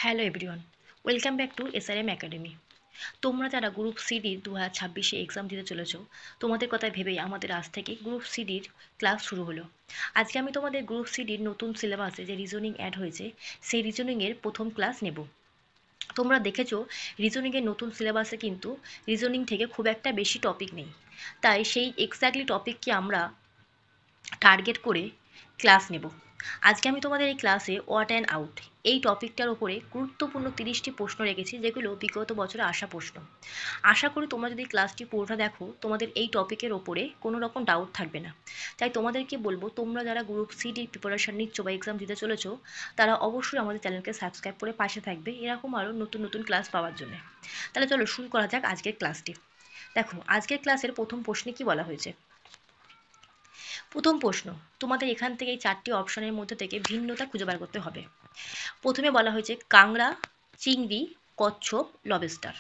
Hello everyone, welcome back to SRM academy. তোমরা যারা group সিডির 2026-এ exam দিতে চলেছো, তোমাদের কথা ভেবেই আমাদের আজ থেকে গ্রুপ সিডির ক্লাস শুরু হলো। আজকে আমি তোমাদের গ্রুপ সিডির নতুন সিলেবাসে যে রিজনিং অ্যাড হয়েছে, সেই রিজনিংয়ের প্রথম ক্লাস নেব। তোমরা দেখেছো রিজনিংয়ের নতুন সিলেবাসে কিন্তু রিজনিং থেকে খুব একটা বেশি টপিক নেই, তাই সেই এক্স্যাক্টলি টপিককে আমরা টার্গেট করে ক্লাস নেব। আজকে আমি তোমাদের এই ক্লাসে ওয়াট অ্যান্ড আউট এই টপিকটার উপরে গুরুত্বপূর্ণ 30টি প্রশ্ন রেখেছি, যেগুলো বিগত বছরে আসা প্রশ্ন। আশা করি তোমরা যদি ক্লাসটি পুরোটা দেখো, তোমাদের এই টপিকের ওপরে কোনো রকম ডাউট থাকবে না। তাই তোমাদেরকে বলবো, তোমরা যারা গ্রুপ সিডির প্রিপারেশন নিচ্ছ বা এক্সাম দিতে চলেছো, তারা অবশ্যই আমাদের চ্যানেলকে সাবস্ক্রাইব করে পাশে থাকবে এরকম আরও নতুন নতুন ক্লাস পাওয়ার জন্য। তাহলে চলো শুরু করা যাক আজকের ক্লাসটি। দেখো আজকের ক্লাসের প্রথম প্রশ্নে কি বলা হয়েছে। প্রথম প্রশ্ন, তোমাদের এখান থেকে এই 4টি অপশনের মধ্যে থেকে ভিন্নতা খুঁজে বার করতে হবে। প্রথমে বলা হয়েছে কাংড়া, চিংড়ি, কচ্ছপ, লবস্টার।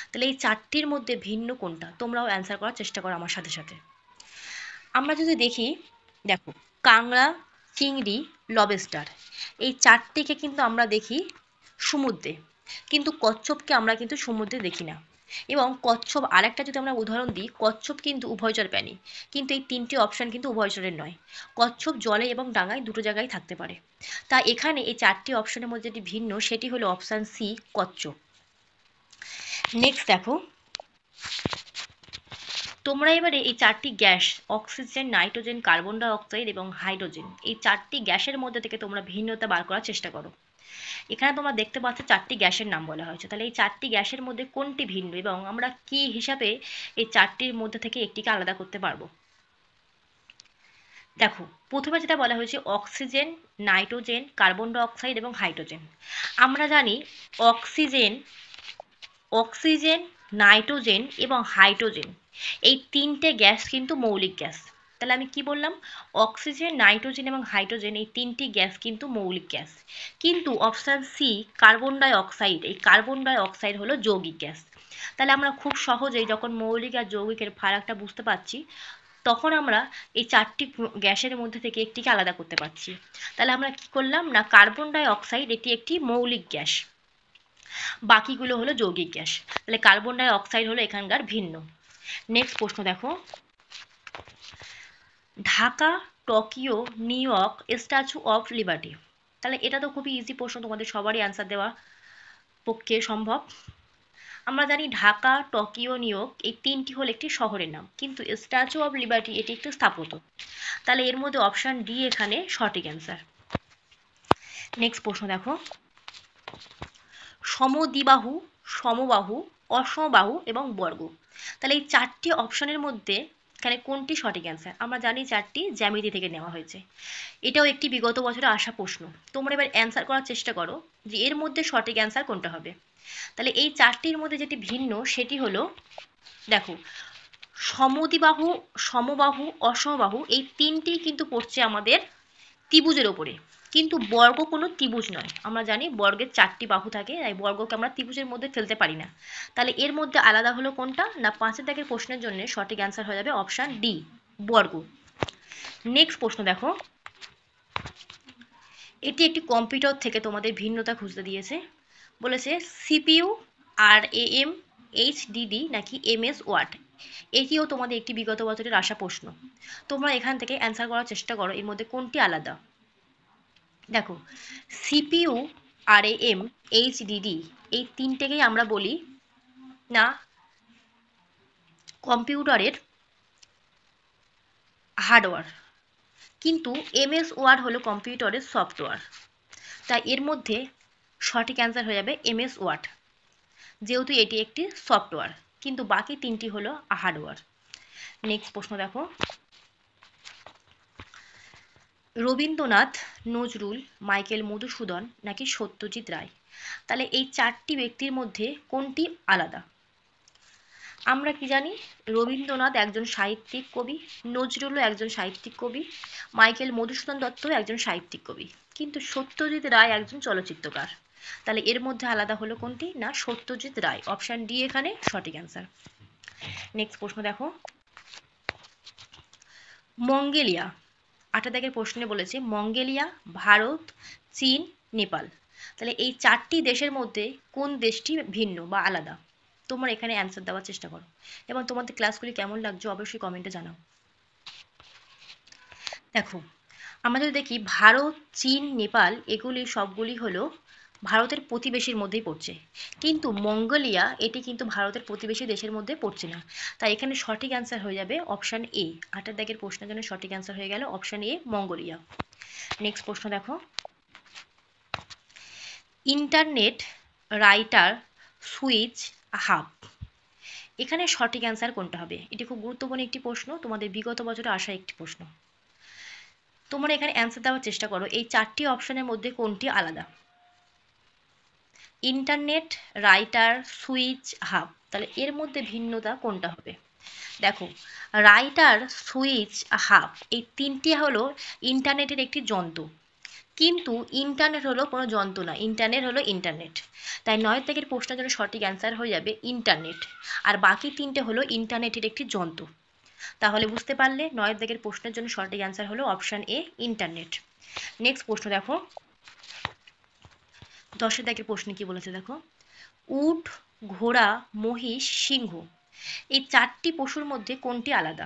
তাহলে এই 4টির মধ্যে ভিন্ন কোনটা, তোমরাও অ্যান্সার করার চেষ্টা করো আমার সাথে সাথে। আমরা যদি দেখি, দেখো কাংড়া, চিংড়ি, লবস্টার এই 4টিকে কিন্তু আমরা দেখি সমুদ্রে, কিন্তু কচ্ছপকে আমরা কিন্তু সমুদ্রে দেখি না। এবং কচ্ছপ আরেকটা যদি আমরা উদাহরণ দিই, কচ্ছপ কিন্তু উভয়চর প্রাণী, কিন্তু এই 3টি অপশান কিন্তু উভয়চরের নয়। কচ্ছপ জলে এবং ডাঙায় দুটো জায়গায় থাকতে পারে। তা এখানে এই 4টি অপশনের মধ্যে যেটি ভিন্ন, সেটি হলো অপশান সি, কচ্ছপ। নেক্সট দেখো, তোমরা এবারে এই 4টি gas, oxygen, nitrogen, carbon die oxide এবং হাইড্রোজেন, এই 4টি গ্যাসের মধ্যে থেকে তোমরা ভিন্নতা বার করার চেষ্টা করো। এখানে তোমরা দেখতে পাচ্ছ 4টি গ্যাসের নাম বলা হয়েছে। তাহলে এই 4টি গ্যাসের মধ্যে কোনটি ভিন্ন এবং আমরা কি হিসাবে এই 4টির মধ্যে থেকে একটিকে আলাদা করতে পারবো। দেখো প্রথমে যেটা বলা হয়েছে oxygen, nitrogen, carbon die oxide এবং হাইড্রোজেন। আমরা জানি অক্সিজেন, অক্সিজেন, নাইট্রোজেন এবং হাইড্রোজেন এই 3টে গ্যাস কিন্তু মৌলিক গ্যাস। তাহলে আমি কি বললাম, অক্সিজেন, নাইট্রোজেন এবং হাইড্রোজেন এই 3টি গ্যাস কিন্তু মৌলিক গ্যাস। কিন্তু option C carbon die oxide, এই কার্বন ডাই অক্সাইড হলো যৌগিক গ্যাস। তাহলে আমরা খুব সহজেই যখন মৌলিক আর যৌগিকের ফারাকটা বুঝতে পারছি, তখন আমরা এই 4টি গ্যাসের মধ্যে থেকে একটিকে আলাদা করতে পারছি। তাহলে আমরা কি করলাম না, কার্বন ডাই অক্সাইড এটি একটি মৌলিক গ্যাস, বাকিগুলো হলো যৌগিক গ্যাস। তাহলে কার্বন ডাই অক্সাইড হলো এখানকার ভিন্ন। নেক্সট প্রশ্ন দেখো, Dhaka, Tokyo, new York, statue of liberty. তাহলে এটা তো খুবই ইজি প্রশ্ন, তোমাদের সবারই অ্যান্সার দেওয়া পক্ষে সম্ভব। আমরা জানি ঢাকা, টোকিও, নিউ ইয়র্ক এই 3টি হলো একটি শহরের নাম, কিন্তু স্ট্যাচু অফ লিবার্টি এটি একটি স্থাপত্য। তাহলে এর মধ্যে অপশান ডি এখানে সঠিক অ্যান্সার। নেক্সট প্রশ্ন দেখো, সমদ্বিবাহু, সমবাহু, অসমবাহু এবং বর্গ। তাহলে এই 4টি অপশনের মধ্যে এখানে কোনটি সঠিক অ্যান্সার। আমরা জানি 4টি জ্যামিতি থেকে নেওয়া হয়েছে, এটাও একটি বিগত বছরে আসা প্রশ্ন। তোমরা এবার অ্যান্সার করার চেষ্টা করো যে এর মধ্যে সঠিক অ্যান্সার কোনটা হবে। তাহলে এই 4টির মধ্যে যেটি ভিন্ন সেটি হলো, দেখো সমদ্বিবাহু, সমবাহু, অসমবাহু এই 3টি কিন্তু পড়ছে আমাদের ত্রিভুজের ওপরে, কিন্তু বর্গ কোনো ত্রিভুজ নয়। আমরা জানি বর্গের 4টি বাহু থাকে, তাই বর্গকে আমরা ত্রিভুজের মধ্যে ফেলতে পারি না। তাহলে এর মধ্যে আলাদা হলো কোনটা না, 5 দাগের প্রশ্নের জন্য সঠিক অ্যান্সার হয়ে যাবে অপশান ডি, বর্গ। নেক্সট প্রশ্ন দেখো, এটি একটি কম্পিউটার থেকে তোমাদের ভিন্নতা খুঁজতে দিয়েছে। বলেছে সিপিইউ, RAM, HDD নাকি MS ওয়ার্ড। এটিও তোমাদের একটি বিগত বছরের আসা প্রশ্ন। তোমরা এখান থেকে অ্যান্সার করার চেষ্টা করো এর মধ্যে কোনটি আলাদা। দেখো সিপিইউ, RAM, HDD এই 3টেকেই আমরা বলি না কম্পিউটারের হার্ডওয়্যার, কিন্তু MS ওয়ার্ড হলো কম্পিউটারের সফটওয়্যার। তাই এর মধ্যে সঠিক অ্যান্সার হয়ে যাবে MS ওয়ার্ড, যেহেতু এটি একটি সফটওয়্যার, কিন্তু বাকি 3টি হলো হার্ডওয়্যার। নেক্সট প্রশ্ন দেখো, রবীন্দ্রনাথ, নজরুল, মাইকেল মধুসূদন নাকি সত্যজিৎ রায়। তাহলে এই 4টি ব্যক্তির মধ্যে কোনটি আলাদা। আমরা কি জানি, রবীন্দ্রনাথ একজন সাহিত্যিক কবি, নজরুলও একজন সাহিত্যিক কবি, মাইকেল মধুসূদন দত্তও একজন সাহিত্যিক কবি, কিন্তু সত্যজিৎ রায় একজন চলচ্চিত্রকার। তাহলে এর মধ্যে আলাদা হলো কোনটি না, সত্যজিৎ রায়, অপশান ডি এখানে সঠিক অ্যান্সার। নেক্সট প্রশ্ন দেখো, মঙ্গোলিয়া, 8 দাগের প্রশ্নে বলেছে মঙ্গোলিয়া, ভারত, চীন, নেপাল। তাহলে এই 4টি দেশের মধ্যে কোন দেশটি ভিন্ন বা আলাদা? তোমরা এখানে অ্যান্সার দেওয়ার চেষ্টা করো এবং তোমাদের ক্লাসগুলি কেমন লাগছে অবশ্যই কমেন্টে জানাও। দেখো, আমরা যদি দেখি ভারত, চীন, নেপাল এগুলি সবগুলি হলো ভারতের প্রতিবেশীর মধ্যেই পড়ছে, কিন্তু মঙ্গোলিয়া এটি কিন্তু ভারতের প্রতিবেশী দেশের মধ্যে পড়ছে না। তাই এখানে সঠিক অ্যান্সার হয়ে যাবে অপশান এ। 8 দাগের প্রশ্নের জন্য সঠিক অ্যান্সার হয়ে গেল অপশান এ, মঙ্গোলিয়া। নেক্সট প্রশ্ন দেখো, ইন্টারনেট রাইটার সুইচ হাব, এখানে সঠিক অ্যান্সার কোনটা হবে? এটি খুব গুরুত্বপূর্ণ একটি প্রশ্ন, তোমাদের বিগত বছরে আসা একটি প্রশ্ন। তোমরা এখানে অ্যান্সার দেওয়ার চেষ্টা করো এই 4টি অপশনের মধ্যে কোনটি আলাদা। ইন্টারনেট রাইটার সুইচ হাব, তাহলে এর মধ্যে ভিন্নতা কোনটা হবে? দেখো, রাইটার সুইচ হাব এই তিনটি হলো ইন্টারনেটের একটি যন্ত্র, কিন্তু ইন্টারনেট হলো কোনো যন্ত্র না, ইন্টারনেট হলো ইন্টারনেট। তাই 9 থেকে প্রশ্নের জন্য সঠিক অ্যান্সার হয়ে যাবে ইন্টারনেট, আর বাকি তিনটে হলো ইন্টারনেটের একটি যন্ত্র। তাহলে বুঝতে পারলে 9 দাগের প্রশ্নের জন্য সঠিক অ্যান্সার হলো অপশান এ, ইন্টারনেট। নেক্সট প্রশ্ন দেখো, 10 দাগের প্রশ্নে কি বলেছে দেখো, উট, ঘোড়া, মহিষ, সিংহ এই 4টি পশুর মধ্যে কোনটি আলাদা?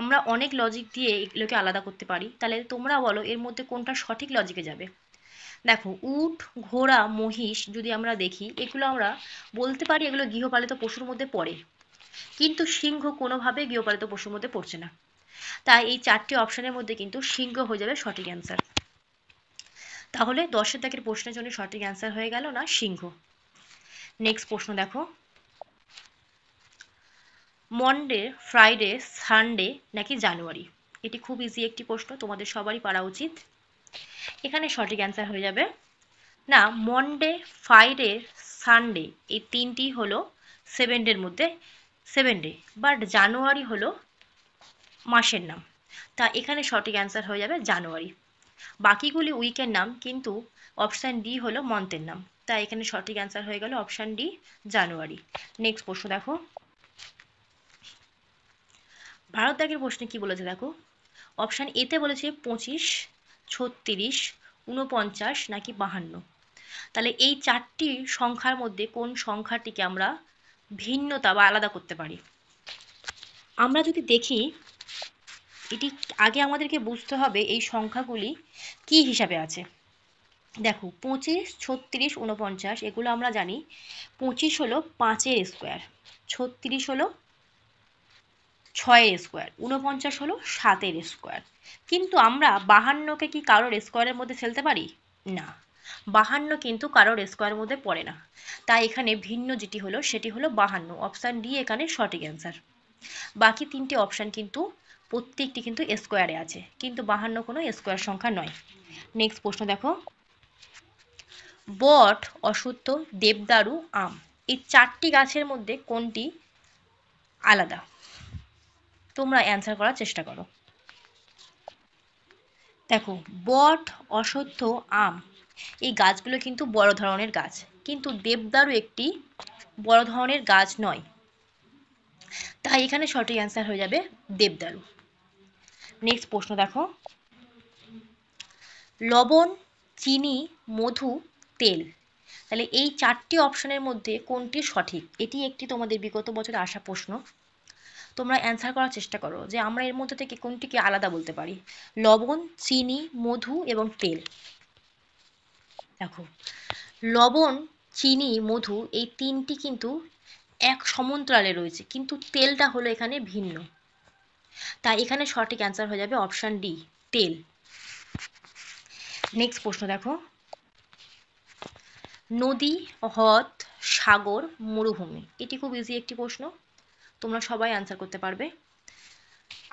আমরা অনেক লজিক দিয়ে এগুলোকে আলাদা করতে পারি, তাহলে তোমরা বলো এর মধ্যে কোনটা সঠিক লজিকে যাবে। দেখো, উট, ঘোড়া, মহিষ যদি আমরা দেখি এগুলো আমরা বলতে পারি এগুলো গৃহপালিত পশুর মধ্যে পড়ে, কিন্তু সিংহ কোনোভাবে গৃহপালিত পশুর মধ্যে পড়ছে না। তাই এই 4টি অপশনের মধ্যে কিন্তু সিংহ হয়ে যাবে সঠিক অ্যান্সার। তাহলে 10 দাগের প্রশ্নের জন্য সঠিক অ্যান্সার হয়ে গেল না সিংহ। নেক্সট প্রশ্ন দেখো, মনডে, ফ্রাইডে, সানডে নাকি জানুয়ারি? এটি খুব ইজি একটি প্রশ্ন, তোমাদের সবারই পারা উচিত। এখানে সঠিক অ্যান্সার হয়ে যাবে না, মনডে, ফ্রাইডে, সানডে এই তিনটি হলো 7 ডের মধ্যে 7 ডে, বাট জানুয়ারি হলো মাসের নাম। তা এখানে সঠিক অ্যান্সার হয়ে যাবে জানুয়ারি। বাকিগুলি উইকের নাম, কিন্তু অপশান ডি হলো মন্থের নাম। তাই এখানে সঠিক অ্যান্সার হয়ে গেল অপশান ডি, জানুয়ারি। নেক্সট প্রশ্ন দেখো, ভারত দাগের প্রশ্নে কি বলেছে দেখো, অপশান এতে বলেছে 25, 36, 49 নাকি 52। তাহলে এই 4টি সংখ্যার মধ্যে কোন সংখ্যাটিকে আমরা ভিন্নতা বা আলাদা করতে পারি? আমরা যদি দেখি এটি আগে আমাদেরকে বুঝতে হবে এই সংখ্যাগুলি কি হিসাবে আছে। দেখো, 25, 36, 49 এগুলো আমরা জানি 25 হলো 5-এর স্কোয়ার, 36 হলো 6-এর স্কোয়ার, 49 হলো 7-এর স্কোয়ার। কিন্তু আমরা 52কে কি কারোর স্কোয়ারের মধ্যে ফেলতে পারি? না, 52 কিন্তু কারোর স্কোয়ারের মধ্যে পড়ে না। তাই এখানে ভিন্ন যেটি হলো সেটি হলো 52, অপশান ডি এখানে সঠিক অ্যান্সার। বাকি 3টে অপশান কিন্তু প্রত্যেকটি কিন্তু স্কোয়ারে আছে, কিন্তু 52 কোনো স্কোয়ার সংখ্যা নয়। নেক্সট প্রশ্ন দেখো, বট, অশ্বত্থ, দেবদারু, আম এই 4টি গাছের মধ্যে কোনটি আলাদা? তোমরা অ্যান্সার করার চেষ্টা করো। দেখো, বট, অশ্বত্থ, আম এই গাছগুলো কিন্তু বড় ধরনের গাছ, কিন্তু দেবদারু একটি বড় ধরনের গাছ নয়। তাই এখানে সঠিক অ্যান্সার হয়ে যাবে দেবদারু। নেক্সট প্রশ্ন দেখো, লবণ, চিনি, মধু, তেল, তাহলে এই 4টি অপশনের মধ্যে কোনটি সঠিক? এটি একটি তোমাদের বিগত বছরে আসা প্রশ্ন। তোমরা অ্যান্সার করার চেষ্টা করো যে আমরা এর মধ্যে থেকে কোনটিকে আলাদা বলতে পারি। লবণ, চিনি, মধু এবং তেল। দেখো, লবণ, চিনি, মধু এই তিনটি কিন্তু এক সমান্তরালে রয়েছে, কিন্তু তেলটা হলো এখানে ভিন্ন। তাই এখানে সঠিক অ্যান্সার হয়ে যাবে অপশান ডি, তেল। নেক্সট প্রশ্ন দেখো, নদী, হ্রদ, সাগর, মরুভূমি এটি খুব ইজি একটি প্রশ্ন, তোমরা সবাই অ্যান্সার করতে পারবে।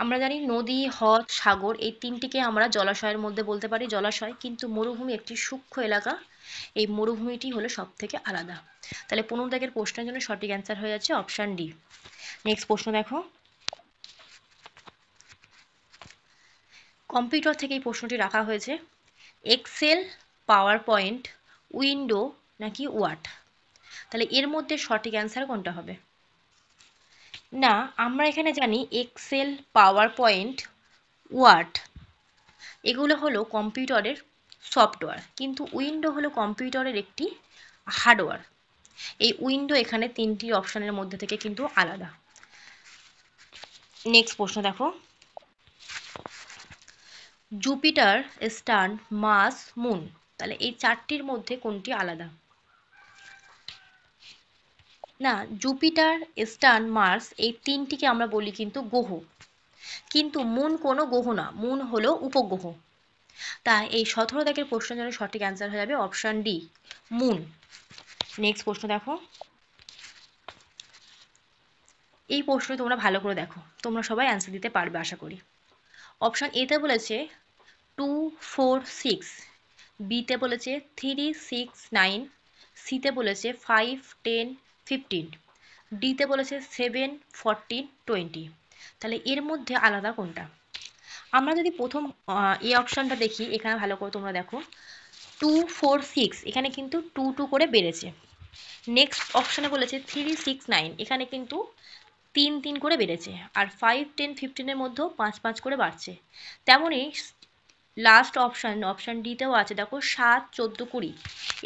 আমরা জানি নদী, হ্রদ, সাগর এই তিনটিকে আমরা জলাশয়ের মধ্যে বলতে পারি জলাশয়, কিন্তু মরুভূমি একটি সূক্ষ্ম এলাকা, এই মরুভূমিটি হলো সব থেকে আলাদা। তাহলে 15 দাগের প্রশ্নের জন্য সঠিক অ্যান্সার হয়ে যাচ্ছে অপশান ডি। নেক্সট প্রশ্ন দেখো, কম্পিউটার থেকে এই প্রশ্নটি রাখা হয়েছে, এক্সেল, পাওয়ার পয়েন্ট, উইন্ডো নাকি ওয়ার্ড? তাহলে এর মধ্যে সঠিক অ্যান্সার কোনটা হবে? না, আমরা এখানে জানি এক্সেল, পাওয়ার পয়েন্ট, ওয়ার্ড এগুলো হলো কম্পিউটারের সফটওয়্যার, কিন্তু উইন্ডো হলো কম্পিউটারের একটি হার্ডওয়্যার। এই উইন্ডো এখানে তিনটি অপশনের মধ্যে থেকে কিন্তু আলাদা। নেক্সট প্রশ্ন দেখো, জুপিটার, সার্ন, মার্স, মুন, তাহলে এই চারটির মধ্যে কোনটি আলাদা? না, জুপিটার, সার্ন, মার্স এই তিনটিকে আমরা বলি কিন্তু গ্রহ, কিন্তু মুন কোনো গ্রহ না, মুন হলো উপগ্রহ। তাই এই 17 দাগের প্রশ্নের জন্য সঠিক অ্যান্সার হয়ে যাবে অপশন ডি, মুন। নেক্সট প্রশ্ন দেখো, এই প্রশ্ন তোমরা ভালো করে দেখো, তোমরা সবাই অ্যান্সার দিতে পারবে আশা করি। অপশন এতে বলেছে 2, 4, 6, বিতে বলেছে 3, 6, 9, সিতে বলেছে 5, 10, 15, ডিতে বলেছে 7, 14, 20। তাহলে এর মধ্যে আলাদা কোনটা? আমরা যদি প্রথম এই অপশনটা দেখি, এখানে ভালো করে তোমরা দেখো, 2, 4, 6 এখানে কিন্তু 2 2 করে বেড়েছে। নেক্সট অপশনে বলেছে 3, 6, 9 এখানে কিন্তু 3 3 করে বেড়েছে, আর 5, 10, 15-এর মধ্যেও 5 5 করে বাড়ছে। তেমনই লাস্ট অপশন ডিতেও আছে, দেখো 7, 14, 20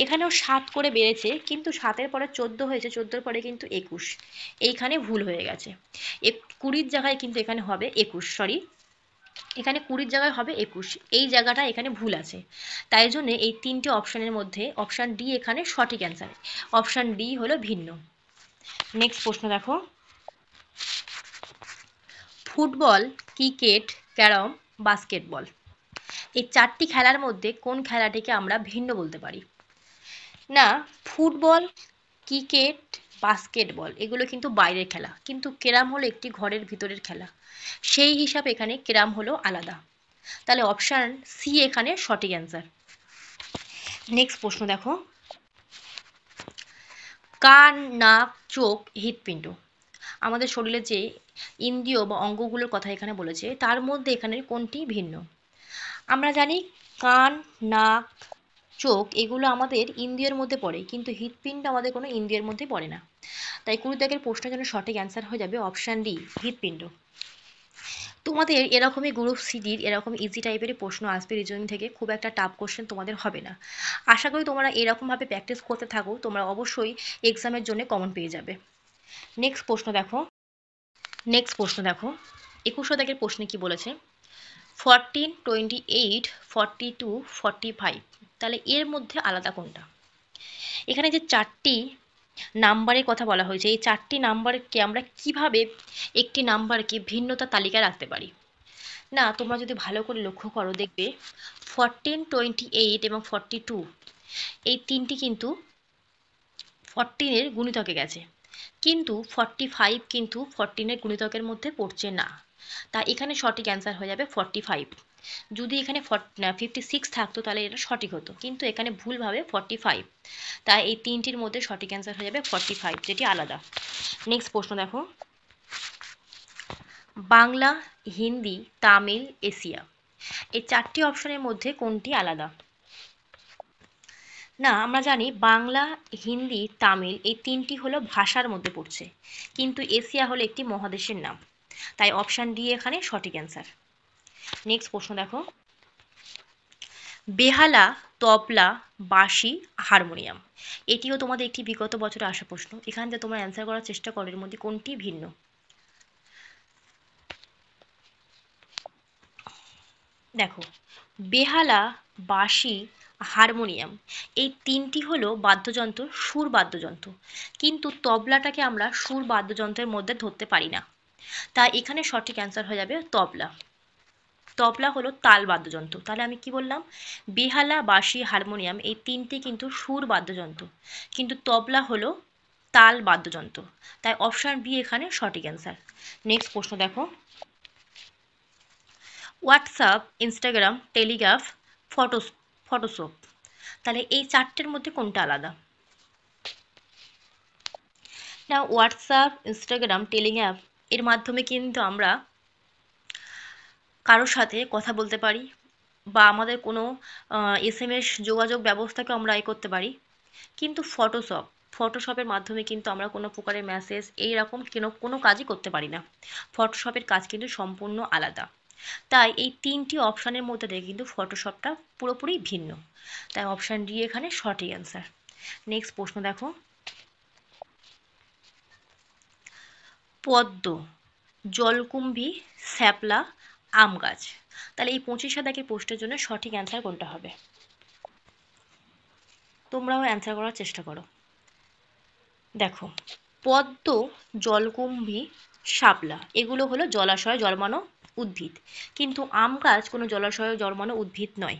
এখানেও 7 করে বেড়েছে, কিন্তু 7-এর পরে 14 হয়েছে, 14-এর পরে কিন্তু 21, এইখানে ভুল হয়ে গেছে। 20-র জায়গায় কিন্তু এখানে হবে 21, সরি, এখানে 20-র জায়গায় হবে 21, এই জায়গাটা এখানে ভুল আছে। তাই জন্য এই তিনটে অপশনের মধ্যে অপশন ডি এখানে সঠিক অ্যান্সার, অপশন ডি হলো ভিন্ন। নেক্সট প্রশ্ন দেখো, ফুটবল, ক্রিকেট, ক্যারম, বাস্কেটবল এই চারটি খেলার মধ্যে কোন খেলাটিকে আমরা ভিন্ন বলতে পারি? না, ফুটবল, ক্রিকেট, বাস্কেটবল এগুলো কিন্তু বাইরের খেলা, কিন্তু ক্যারাম হলো একটি ঘরের ভিতরের খেলা, সেই হিসাবে এখানে ক্যারাম হলো আলাদা। তাহলে অপশান সি এখানে সঠিক অ্যান্সার। নেক্সট প্রশ্ন দেখো, কান, নাক, চোখ, হৃৎপিণ্ড আমাদের শরীরে যে ইন্দ্রিয় বা অঙ্গগুলোর কথা এখানে বলেছে, তার মধ্যে এখানে কোনটি ভিন্ন? আমরা জানি কান, নাক, চোখ এগুলো আমাদের ইন্দ্রিয়ের মধ্যে পড়ে, কিন্তু হৃৎপিণ্ড আমাদের কোনো ইন্দ্রিয়ের মধ্যে পড়ে না। তাই 20 দাগের প্রশ্নের জন্য সঠিক অ্যান্সার হয়ে যাবে অপশান ডি, হৃৎপিণ্ড। তোমাদের এরকমই গ্রুপ সিডির এরকম ইজি টাইপের প্রশ্ন আসবে রিজনিং থেকে, খুব একটা টাফ কোশ্চেন তোমাদের হবে না। আশা করি তোমরা এরকমভাবে প্র্যাকটিস করতে থাকো, তোমরা অবশ্যই এক্সামের জন্য কমন পেয়ে যাবে। নেক্সট প্রশ্ন দেখো, 21 দাগের প্রশ্নে কি বলেছে? 14, 28, 42, 45 তাহলে এর মধ্যে আলাদা কোনটা? এখানে যে চারটি নাম্বারের কথা বলা হয়েছে, এই চারটি নাম্বারকে আমরা কিভাবে একটি নাম্বারকে ভিন্নতা তালিকায় রাখতে পারি? না, তোমরা যদি ভালো করে লক্ষ্য করো দেখবে 14, 28 এবং 42 এই তিনটি কিন্তু 14-এর গুণিতকে গেছে, কিন্তু 45 কিন্তু 14-এর গুণিতকের মধ্যে পড়ছে না। তা এখানে সঠিক অ্যান্সার হয়ে যাবে 45। যদি এখানে 56 থাকতো তাহলে এটা সঠিক হতো, কিন্তু এখানে ভুলভাবে 45, তাই এই তিনটির মধ্যে সঠিক অ্যান্সার হয়ে যাবে 45, যেটি আলাদা। নেক্সট প্রশ্ন দেখো, বাংলা, হিন্দি, তামিল, এশিয়া এই চারটি অপশনের মধ্যে কোনটি আলাদা? না, আমরা জানি বাংলা, হিন্দি, তামিল এই তিনটি হলো ভাষার মধ্যে পড়ছে, কিন্তু এশিয়া হলো একটি মহাদেশের নাম, তাই অপশান ডি এখানে সঠিক অ্যান্সার। নেক্সট প্রশ্ন দেখো, বেহালা, তবলা, বাঁশি, হারমোনিয়াম এটিও তোমাদের একটি বিগত বছরে আসা প্রশ্ন, এখান থেকে তোমরা অ্যান্সার করার চেষ্টা করো এর মধ্যে কোনটি ভিন্ন। দেখো, বেহালা, বাঁশি, হারমোনিয়াম এই তিনটি হলো বাদ্যযন্ত্র, সুর বাদ্যযন্ত্র, কিন্তু তবলাটাকে আমরা সুর বাদ্যযন্ত্রের মধ্যে ধরতে পারি না, তাই এখানে সঠিক অ্যান্সার হয়ে যাবে তবলা। তবলা হলো তাল বাদ্যযন্ত্র। তাহলে আমি কি বললাম? বেহালা, বাঁশি, হারমোনিয়াম এই তিনটি কিন্তু সুর বাদ্যযন্ত্র, কিন্তু তবলা হলো তাল বাদ্যযন্ত্র, তাই অপশান বি এখানে সঠিক অ্যান্সার। নেক্সট প্রশ্ন দেখো, হোয়াটসঅ্যাপ, ইনস্টাগ্রাম, টেলিগ্রাফ, ফটোশপ তাহলে এই চারটের মধ্যে কোনটা আলাদা? না, হোয়াটসঅ্যাপ, ইনস্টাগ্রাম, টেলিগ্রাফ এর মাধ্যমে কিন্তু আমরা কারোর সাথে কথা বলতে পারি, বা আমাদের কোনো এসএমএস যোগাযোগ ব্যবস্থাকে আমরা করতে পারি, কিন্তু ফটোশপের মাধ্যমে কিন্তু আমরা কোনো প্রকারের মেসেজ এইরকম কোনো কাজই করতে পারি না। ফটোশপের কাজ কিন্তু সম্পূর্ণ আলাদা। তাই এই তিনটি অপশানের মধ্যে থেকে কিন্তু ফটোশপটা পুরোপুরি ভিন্ন। তাই অপশান ডি এখানে সঠিক অ্যান্সার। নেক্সট প্রশ্ন দেখো, পদ্ম, জলকুম্ভী, শ্যাপলা, আম গাছ। তাহলে এই 25 দাগের প্রশ্নের জন্য সঠিক অ্যান্সার কোনটা হবে? তোমরাও অ্যান্সার করার চেষ্টা করো। দেখো, পদ্ম, জলকুম্ভী, শাপলা এগুলো হলো জলাশয়ে জন্মানো উদ্ভিদ, কিন্তু আম গাছ কোনো জলাশয়ে জন্মানো উদ্ভিদ নয়।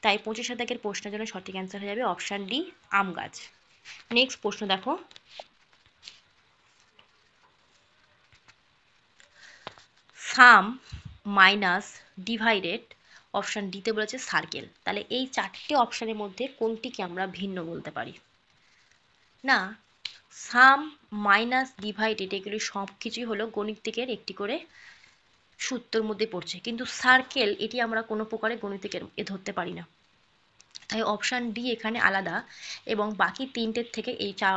তাই 25 দাগের প্রশ্নের জন্য সঠিক অ্যান্সার হয়ে যাবে অপশান ডি, আম গাছ। নেক্সট প্রশ্ন দেখো, সাম মাইনাস ডিভাইডেড, অপশান ডিতে বলেছে সার্কেল। তাহলে এই চারটে অপশানের মধ্যে কোনটিকে আমরা ভিন্ন বলতে পারি? না, সাম মাইনাস ডিভাইডেড এগুলি সব কিছুই হলো গণিতিকের একটি করে সূত্রের মধ্যে পড়ছে, কিন্তু সার্কেল এটি আমরা কোনো প্রকারে গণিতিকের ধরতে পারি না। তাই অপশান ডি এখানে আলাদা, এবং বাকি তিনটের থেকে এই চার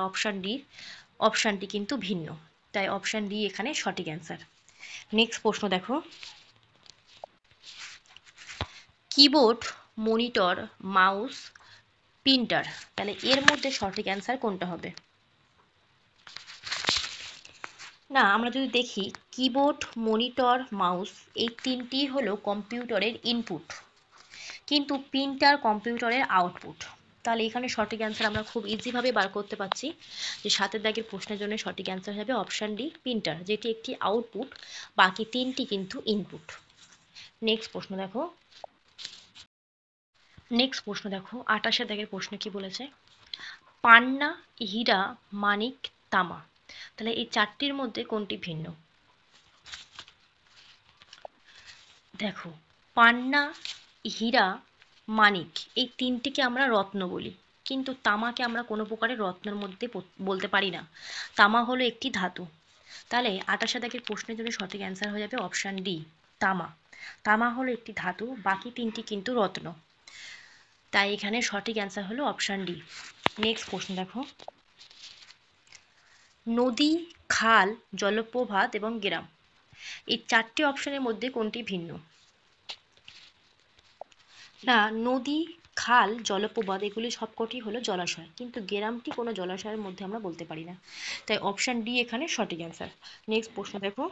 অপশানটি কিন্তু ভিন্ন। তাই অপশান ডি এখানে সঠিক অ্যান্সার। নেক্সট প্রশ্ন দেখো, কিবোর্ড, মনিটর, মাউস, প্রিন্টার। তাহলে এর মধ্যে সঠিক অ্যান্সার কোনটা হবে? না, আমরা যদি দেখি কিবোর্ড, মনিটর, মাউস এই তিনটি হলো কম্পিউটারের ইনপুট, কিন্তু প্রিন্টার কম্পিউটারের আউটপুট। তাহলে এখানে সঠিক অ্যান্সার আমরা খুব ইজিভাবে বার করতে পারছি যে 7 দাগের প্রশ্নের জন্য সঠিক অ্যান্সার হবে অপশান ডি, প্রিন্টার, যেটি একটি আউটপুট, বাকি তিনটি কিন্তু ইনপুট। নেক্সট প্রশ্ন দেখো, 28 দাগের প্রশ্ন কি বলেছে? পান্না, হীরা, মানিক, তামা। তাহলে এই চারটির মধ্যে কোনটি ভিন্ন? দেখো, পান্না, হীরা, মানিক এই তিনটিকে আমরা রত্ন বলি, কিন্তু তামাকে আমরা কোনো প্রকারের রত্নের মধ্যে বলতে পারি না। তামা হলো একটি ধাতু। তাহলে 28 দাগের প্রশ্নের জন্য সঠিক অ্যান্সার হয়ে যাবে অপশান ডি, তামা। তামা হলো একটি ধাতু, বাকি তিনটি কিন্তু রত্ন। তাই এখানে সঠিক অ্যান্সার হলো অপশান ডি। নেক্সট প্রশ্ন দেখো, নদী, খাল, জলপ্রপাত এবং গ্রাম এই চারটি অপশনের মধ্যে কোনটি ভিন্ন? না, নদী, খাল, জলপ্রপাত এগুলি সবকটি হলো জলাশয়, কিন্তু গ্রামটি কোনো জলাশয়ের মধ্যে আমরা বলতে পারি না। তাই অপশান ডি এখানে সঠিক অ্যান্সার। নেক্সট প্রশ্ন দেখো,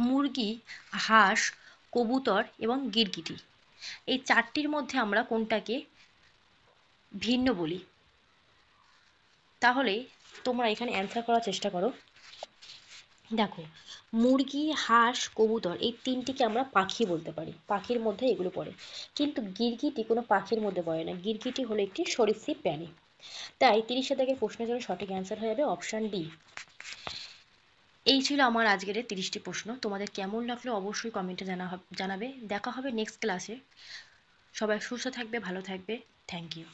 মুরগি, হাঁস, কবুতর এবং গিরগিটি এই চারটির মধ্যে আমরা কোনটাকে ভিন্ন বলি? তাহলে তোমরা এখানে অ্যান্সার করার চেষ্টা করো। দেখো, মুরগি, হাঁস, কবুতর এই তিনটিকে আমরা পাখি বলতে পারি, পাখির মধ্যে এগুলো পড়ে, কিন্তু গিরগিটি কোনো পাখির মধ্যে পড়ে না, গিরগিটি হলো একটি সরীসৃপ প্রাণী। তাই 30 দাগের প্রশ্নের জন্য সঠিক অ্যান্সার হয়ে যাবে অপশান ডি। এই ছিল আমার আজকের 30টি প্রশ্ন। তোমাদের কেমন লাগলো অবশ্যই কমেন্টে জানাবে। দেখা হবে নেক্সট ক্লাসে। সবাই সুস্থ থাকবে, ভালো থাকবে। Thank you.